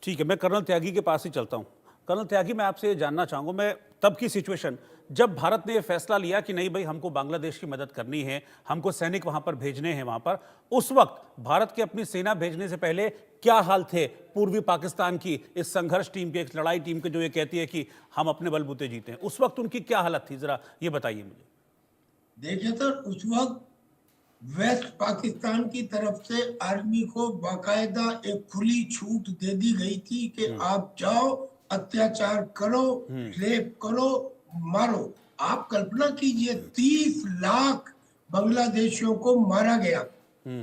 ठीक है, मैं कर्नल त्यागी के पास ही चलता हूँ। कर्नल त्यागी, मैं आपसे ये जानना चाहूँगा, मैं तब की सिचुएशन जब भारत ने ये फैसला लिया कि नहीं भाई, हमको बांग्लादेश की मदद करनी है, हमको सैनिक वहाँ पर भेजने हैं वहाँ पर, उस वक्त भारत की अपनी सेना भेजने से पहले क्या हाल थे पूर्वी पाकिस्तान की इस संघर्ष टीम के, इस लड़ाई टीम के, जो ये कहती है कि हम अपने बलबूते जीते हैं? उस वक्त उनकी क्या हालत थी, जरा ये बताइए मुझे। देखिए सर, उस वक्त वेस्ट पाकिस्तान की तरफ से आर्मी को बाकायदा एक खुली छूट दे दी गई थी कि आप जाओ, अत्याचार करो, रेप करो, मारो। आप कल्पना कीजिए, 30 लाख बांग्लादेशियों को मारा गया,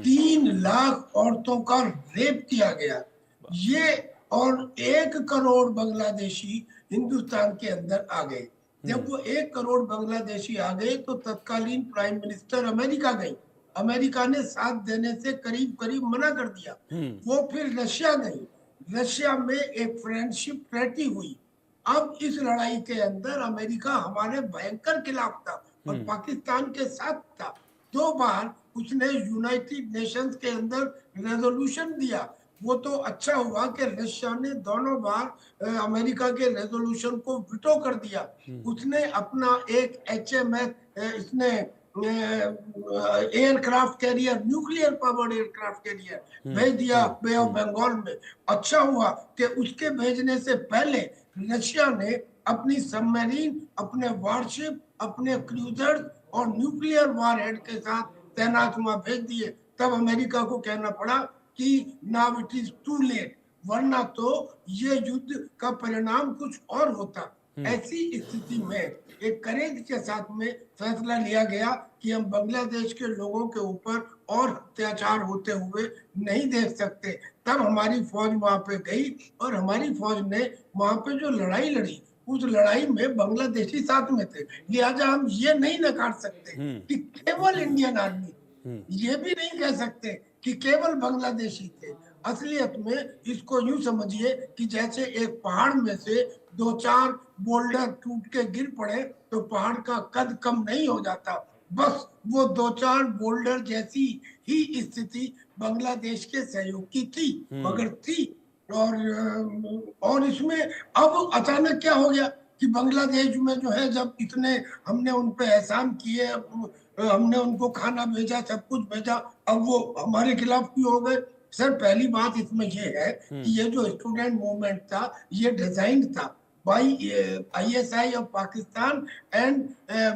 3 लाख औरतों का रेप किया गया। ये और 1 करोड़ बांग्लादेशी हिंदुस्तान के अंदर आ गए। जब वो 1 करोड़ बांग्लादेशी आ गए तो तत्कालीन प्राइम मिनिस्टर अमेरिका गई। अमेरिका ने साथ देने से करीब करीब मना कर दिया। वो फिर रशिया गई। रशिया में एक फ्रेंडशिप ट्रीटी हुई। अब इस लड़ाई के अंदर अमेरिका हमारे भयंकर खिलाफ था और पाकिस्तान के साथ था। 2 बार उसने यूनाइटेड नेशंस के अंदर रेजोल्यूशन दिया। वो तो अच्छा हुआ कि रशिया ने दोनों बार अमेरिका के रेजोल्यूशन को विटो कर दिया। उसने अपना एक HMS इसने aircraft carrier, nuclear powered aircraft carrier भेज दिया बे ऑफ बंगाल में। अच्छा हुआ कि उसके भेजने से पहले रशिया ने अपनी सबमरीन, अपने वारशिप, अपने क्रूजर्स और न्यूक्लियर वारहेड के साथ तैनात वहां भेज दिए। तब अमेरिका को कहना पड़ा कि now it is too late, वरना तो ये युद्ध का परिणाम कुछ और होता। ऐसी स्थिति में एक करेज के साथ में फैसला लिया गया कि हम बांग्लादेश के लोगों के ऊपर और अत्याचार होते हुए नहीं देख सकते। तब हमारी फौज वहां पे गई और हमारी फौज ने वहां पे जो लड़ाई लड़ी, उस लड़ाई में बांग्लादेशी साथ में थे। लिहाजा हम ये नहीं नकार सकते कि केवल इंडियन आर्मी, ये भी नहीं कह सकते कि केवल बांग्लादेशी थे। असलियत में इसको यूं समझिए कि जैसे एक पहाड़ में से 2-4 बोल्डर टूट के गिर पड़े तो पहाड़ का कद कम नहीं हो जाता। बस वो 2-4 बोल्डर जैसी ही स्थिति बांग्लादेश के सहयोग की थी, मगर थी। और इसमें अब अचानक क्या हो गया कि बांग्लादेश में जो है, जब इतने हमने उन पे एहसान किए, हमने उनको खाना भेजा, सब कुछ भेजा, अब वो हमारे खिलाफ क्यों हो गए? सर, पहली बात इसमें ये है कि ये जो स्टूडेंट मूवमेंट था, ये डिजाइन था by ISI of Pakistan and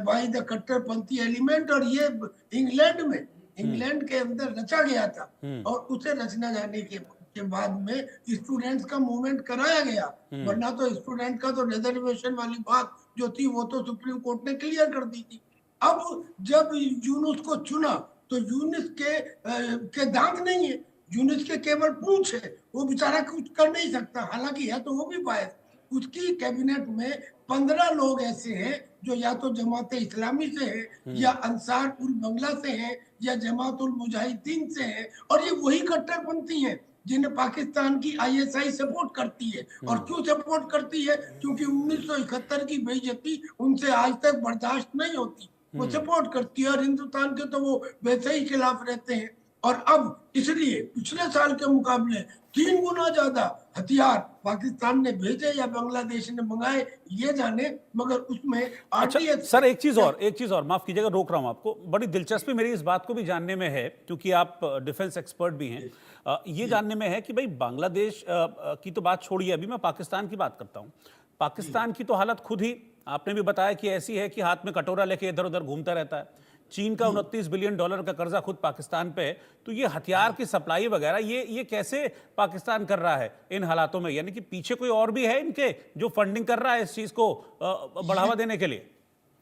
by the कट्टरपंथी एलिमेंट, और ये इंग्लैंड के अंदर रचा गया था। और उसे रचना जाने के बाद में स्टूडेंट्स का मूवमेंट कराया गया। वरना तो स्टूडेंट का तो रिजर्वेशन वाली बात जो थी वो तो सुप्रीम कोर्ट ने क्लियर कर दी थी। अब जब यूनुस को चुना तो यूनुस के दांत नहीं है, यूनुस के केवल पूंछ है। वो बेचारा कुछ कर नहीं सकता, हालांकि है तो वो भी बायस। उसकी कैबिनेट में 15 लोग ऐसे हैं जो या तो जमात इस्लामी से है, या अंसार उल बंगला से है, या जमात उल मुजाहिदीन से है। और ये वही कट्टरपंथी हैं जिन्हें पाकिस्तान की ISI सपोर्ट करती है। और क्यों सपोर्ट करती है? क्योंकि 1971 की बेइज्जती उनसे आज तक बर्दाश्त नहीं होती, वो सपोर्ट करती है। और हिंदुस्तान के तो वो वैसे ही खिलाफ रहते हैं। और अब इसलिए पिछले साल के मुकाबले 3 गुना ज्यादा हथियार पाकिस्तान ने भेजे या बांग्लादेश ने मंगाए, ये जाने, मगर उसमें अच्छा RTF सर, एक चीज और माफ कीजिएगा, रोक रहा हूं आपको। बड़ी दिलचस्पी मेरी इस बात को भी जानने में है, क्योंकि आप डिफेंस एक्सपर्ट भी हैं। ये जानने में है कि भाई बांग्लादेश की तो बात छोड़िए, अभी मैं पाकिस्तान की बात करता हूं। पाकिस्तान की तो हालत खुद ही आपने भी बताया कि ऐसी है कि हाथ में कटोरा लेके इधर उधर घूमता रहता है। चीन का 29 बिलियन डॉलर का कर्जा खुद पाकिस्तान पे है। तो ये हथियार की सप्लाई वगैरह ये कैसे पाकिस्तान कर रहा है इन हालातों में? यानी कि पीछे कोई और भी है इनके जो फंडिंग कर रहा है इस चीज को बढ़ावा देने के लिए?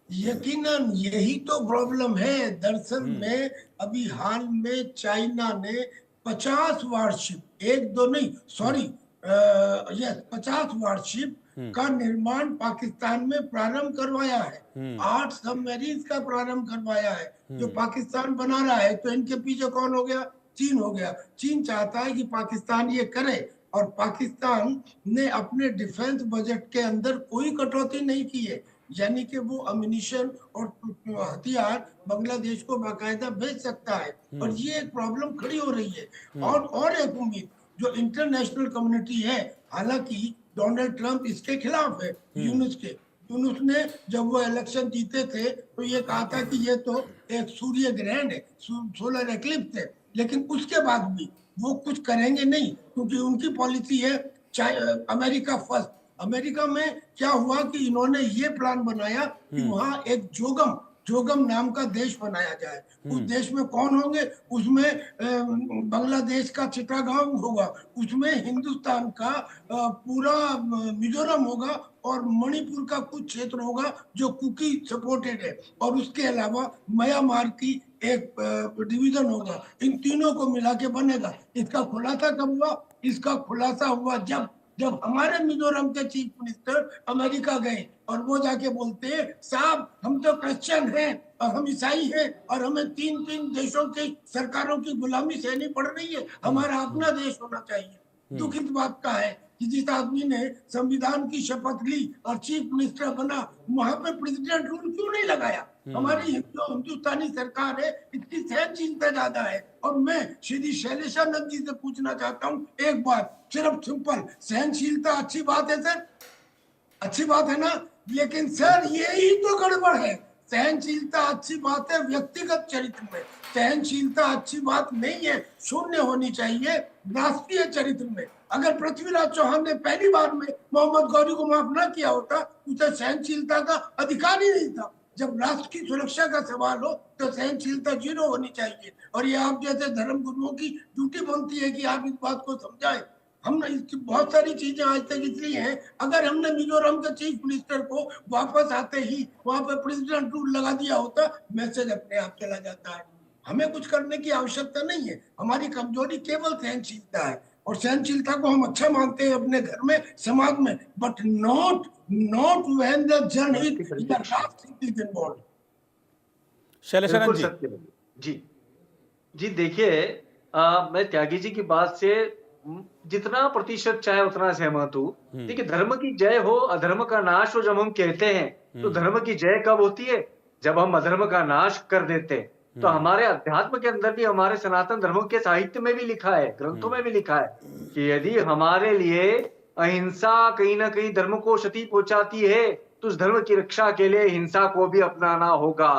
यकीनन यही तो प्रॉब्लम है। दरअसल में अभी हाल में चाइना ने 50 वारशिप, एक दो नहीं, सॉरी, यस, 50 वारशिप का निर्माण पाकिस्तान में प्रारंभ करवाया है। 8 सबमरीन का प्रारंभ करवाया है जो पाकिस्तान बना रहा है। तो इनके पीछे कौन हो गया? चीन हो गया। चीन चाहता है कि पाकिस्तान ये करे, और पाकिस्तान ने अपने डिफेंस बजट के अंदर कोई कटौती नहीं की है। यानी कि वो अम्यूनिशन और हथियार बांग्लादेश को बाकायदा भेज सकता है। और ये एक प्रॉब्लम खड़ी हो रही है। और एक उम्मीद जो इंटरनेशनल कम्युनिटी है हालांकि डोनाल्ड ट्रंप इसके खिलाफ है, यूनुस के। यूनुस ने जब वो इलेक्शन जीते थे तो ये कहा था कि ये तो एक सूर्य ग्रहण है, सोलर एक्लिप्स है, लेकिन उसके बाद भी वो कुछ करेंगे नहीं, क्योंकि उनकी पॉलिसी है अमेरिका फर्स्ट। अमेरिका में क्या हुआ कि इन्होंने ये प्लान बनाया कि वहां एक जोगम जोगम नाम का देश बनाया जाए। उस देश में कौन होंगे? उसमें बांग्लादेश का चिटागांव होगा, उसमें हिंदुस्तान का पूरा मिजोरम होगा, और मणिपुर का कुछ क्षेत्र होगा जो कुकी सपोर्टेड है, और उसके अलावा म्यांमार की एक डिवीजन होगा। इन तीनों को मिला के बनेगा। इसका खुलासा कब हुआ? इसका खुलासा हुआ जब जब हमारे मिजोरम के चीफ मिनिस्टर अमेरिका गए और वो जाके बोलते हैं, साहब हम तो क्रिश्चियन हैं और हम ईसाई हैं और हमें तीन तीन देशों की सरकारों की गुलामी सहनी पड़ रही है, हमारा अपना देश होना चाहिए। दुख इस बात का है कि जिस आदमी ने संविधान की शपथ ली और चीफ मिनिस्टर बना, वहां पे प्रेसिडेंट रूल क्यों नहीं लगाया? हमारी जो हिंदुस्तानी सरकार है, इसकी सहनशीलता ज्यादा है। और मैं श्री शैलेशानंद जी से पूछना चाहता हूँ एक बात, सिर्फ सिंपल, सहनशीलता अच्छी बात है सर, अच्छी बात है ना, लेकिन सर यही तो गड़बड़ है। सहनशीलता अच्छी बात है व्यक्तिगत चरित्र में, सहनशीलता अच्छी बात नहीं है, शून्य होनी चाहिए राष्ट्रीय चरित्र में। अगर पृथ्वीराज चौहान ने पहली बार में मोहम्मद गौरी को माफ ना किया होता, उसे सहनशीलता का अधिकार ही नहीं था। जब राष्ट्र की सुरक्षा का सवाल हो तो सहनशीलता 0 होनी चाहिए। और ये आप जैसे धर्म गुरुओं की ड्यूटी बनती है कि आप इस बात को समझाएं। हमने बहुत सारी चीजें आज तक इसलिए हैं, अगर हमने मिजोरम के चीफ मिनिस्टर को वापस आते ही वहां पर प्रेसिडेंट रूल लगा दिया होता, मैसेज अपने आप चला जाता है। हमें कुछ करने की आवश्यकता नहीं है, हमारी कमजोरी केवल सहनशीलता है, और सहनशीलता को हम अच्छा मानते हैं अपने घर में, समाज में, बट नॉट व्हेन द जनहित या राष्ट्र इज इन्वॉल्व्ड। शैलेशानंद जी। सत्य जी जी देखिए, मैं त्यागी जी की बात से जितना प्रतिशत चाहे उतना सहमत हूँ। देखिए, धर्म की जय हो अधर्म का नाश हो जब हम कहते हैं, तो धर्म की जय कब होती है? जब हम अधर्म का नाश कर देते हैं। तो हमारे अध्यात्म के अंदर भी, हमारे सनातन धर्मों के साहित्य में भी लिखा है, ग्रंथों में भी लिखा है कि यदि हमारे लिए अहिंसा कहीं ना कहीं धर्म को क्षति पहुंचाती है, तो उस धर्म की रक्षा के लिए हिंसा को भी अपनाना होगा।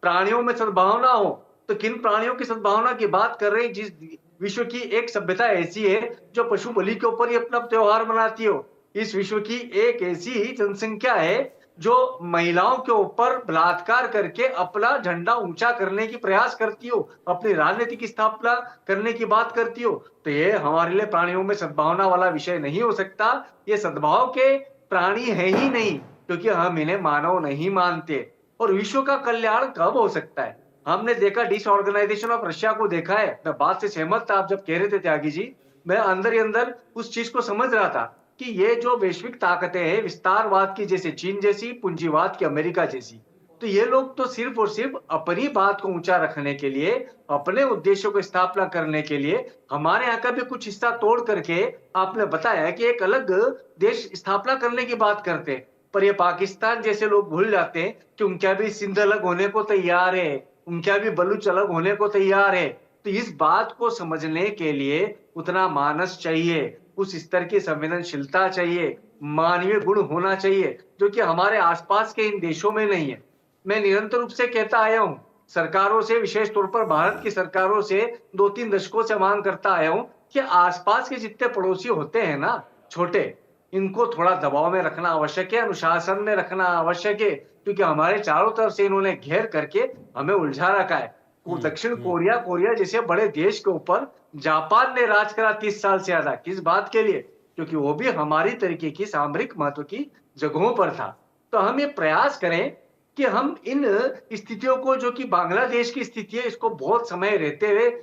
प्राणियों में सद्भावना हो, तो किन प्राणियों की सद्भावना की बात कर रहे हैं? जिस विश्व की एक सभ्यता ऐसी है जो पशु बलि के ऊपर ही अपना त्योहार मनाती हो। इस विश्व की एक ऐसी जनसंख्या है जो महिलाओं के ऊपर बलात्कार करके अपना झंडा ऊंचा करने की प्रयास करती हो, अपनी राजनीति की स्थापना करने की बात करती हो। तो ये हमारे लिए प्राणियों में सद्भावना वाला विषय नहीं हो सकता। ये सद्भाव के प्राणी है ही नहीं, क्योंकि हम इन्हें मानव नहीं मानते। और विश्व का कल्याण कब हो सकता है? हमने देखा, डिसऑर्गेनाइजेशन ऑफ रशिया को देखा है। मैं बात से सहमत था आप जब कह रहे थे त्यागी जी, मैं अंदर ही अंदर उस चीज को समझ रहा था कि ये जो वैश्विक ताकतें हैं, विस्तारवाद की जैसे चीन जैसी, पूंजीवाद की अमेरिका जैसी, तो ये लोग तो सिर्फ और सिर्फ अपनी बात को ऊंचा रखने के लिए, अपने उद्देश्यों को स्थापना करने के लिए हमारे यहाँ का भी कुछ हिस्सा तोड़ करके आपने बताया कि एक अलग देश स्थापना करने की बात करते हैं। पर ये पाकिस्तान जैसे लोग भूल जाते हैं कि उनका भी सिंध अलग होने को तैयार है, उनका भी बलूच अलग होने को तैयार है। तो इस बात को समझने के लिए उतना मानस चाहिए, उस स्तर की संवेदनशीलता चाहिए, मानवीय गुण होना चाहिए, जो कि हमारे आसपास के इन देशों में नहीं है। मैं निरंतर रूप से कहता आया हूं, सरकारों से, विशेष तौर पर भारत की सरकारों से 2-3 दशकों से मांग करता आया हूं कि आसपास के जितने पड़ोसी होते हैं ना, छोटे, इनको थोड़ा दबाव में रखना आवश्यक है, अनुशासन में रखना आवश्यक है, क्योंकि हमारे चारों तरफ से इन्होंने घेर करके हमें उलझा रखा है। वो दक्षिण कोरिया जैसे बड़े देश के ऊपर जापान ने राज करा 30 साल से ज्यादा। किस बात के लिए? क्योंकि वो भी हमारी तरीके की सामरिक महत्व की जगहों पर था। तो हम ये प्रयास करें कि हम इन स्थितियों को, जो कि बांग्लादेश की स्थिति है, इसको बहुत समय रहते हुए